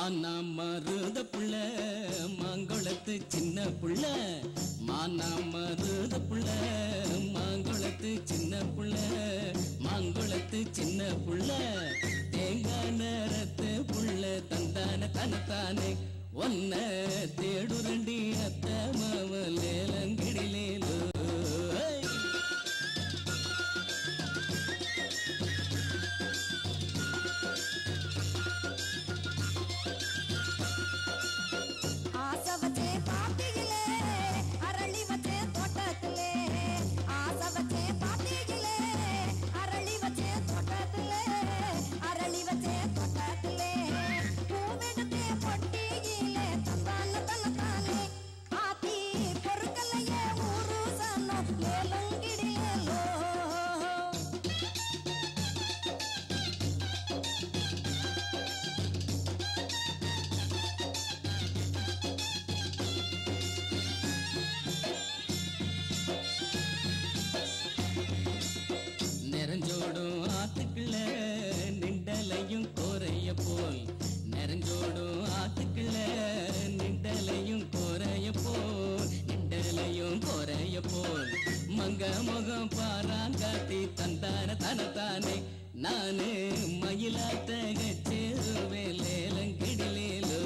மானா மருத புள்ள மாங்குளத்து சின்ன புள்ள மானா மருத புள்ள மாங்குளத்து சின்ன புள்ள மாங்குளத்து சின்ன புள்ள தேங்காய் நேரத்து புள்ள தந்தான தனத்தானே ஒன்ன தேடுரண்டி அத்த மாவலேலங்கிடிலேலோ நெறஞ்சோடும் ஆத்துக்குள்ள நிண்டலையும் கோரைய போல் நெறஞ்சோடும் ஆத்துக்குள்ள நிண்டலையும் கோரைய போல் நிண்டலையும் கோரைய போல் மங்க முகம் பாராங்காட்டி தந்தான தனத்தானே நானு மயிலாத்தக சேருவேலேலங்கிடிலேலோ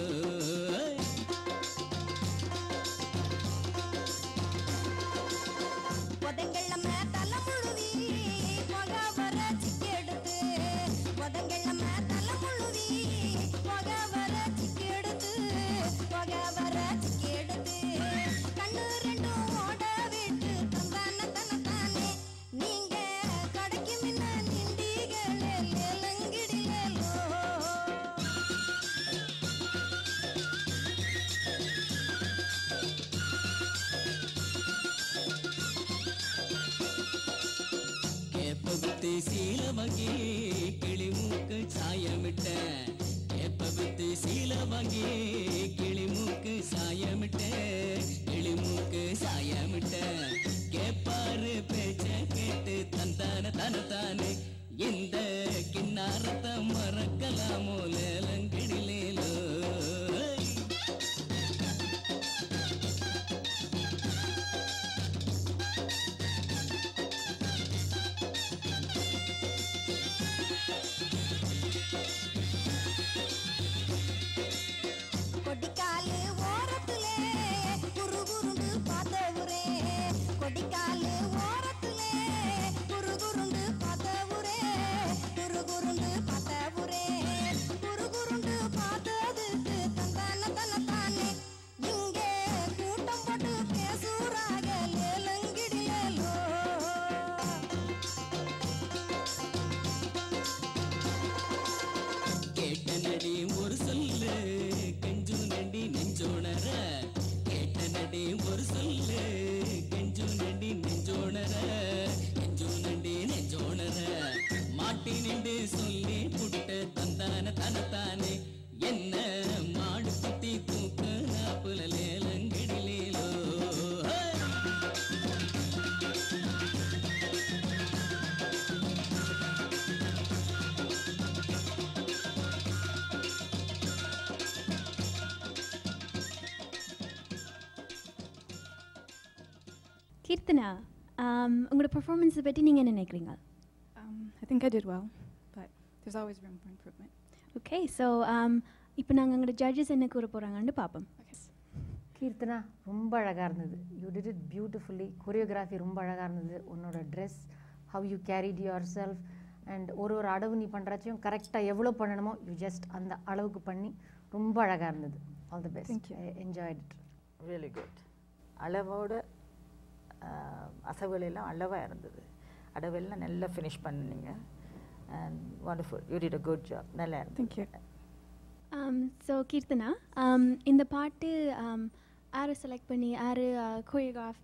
கேப்பபுத்தி சீலவங்கி கிளிமூக்கு சாயமிட்ட கேப்பபுத்தி சீலவங்கி கிளிமூக்கு சாயமிட்ட கிளிமூக்கு சாயமிட்ட கேப்பாரு பேச்ச கேட்டு தந்தான தனத்தானே இந்த கிண்ணாரத்தை மறக்கலாமோ லேலங்கிடிலேலோ கேட்டனடி ஒரு சொல்லு கெஞ்சு நண்டி நெஞ்சோணர கேட்டனடி ஒரு சொல்லு கெஞ்சு நண்டி நெஞ்சோணர கெஞ்சு நண்டி நெஞ்சோணர மாட்டி நின்று சொல்லி புட்ட தந்தான தனத்தானே என்ன மாடு குத்தி தூக்க நாப்புல லேலங்கிடிலேலோ கீர்த்தனா, உங்களோட பெர்ஃபார்மன்ஸை பற்றி நீங்கள் என்ன நினைக்கிறீங்க? I think I did well, but there's always room for improvement. Okay, so இப்போ நாங்கள் எங்களோட ஜட்ஜஸ் என்ன கூற போகிறாங்கன்னு பார்ப்போம். கீர்த்தனா ரொம்ப அழகாக இருந்தது. You did it beautifully. Choreography ரொம்ப அழகாக இருந்தது. உன்னோட dress, how you carried your self and ஒரு அளவு நீ பண்ணுறச்சையும் கரெக்டாக எவ்வளோ பண்ணணுமோ யூ ஜஸ்ட் அந்த அளவுக்கு பண்ணி ரொம்ப அழகாக இருந்தது. All the best. I enjoyed it. Really good. அளவோட அசவுகளெல்லாம் அளவாக இருந்தது. அடவெல்லாம் நல்லா ஃபினிஷ் பண்ணிங்க. And wonderful. You did a good job. நல்லா இருந்தது. Thank you. ஸோ கீர்த்தனா, இந்த பாட்டு யாரை செலக்ட் பண்ணி யார் கோரியோகிராஃப்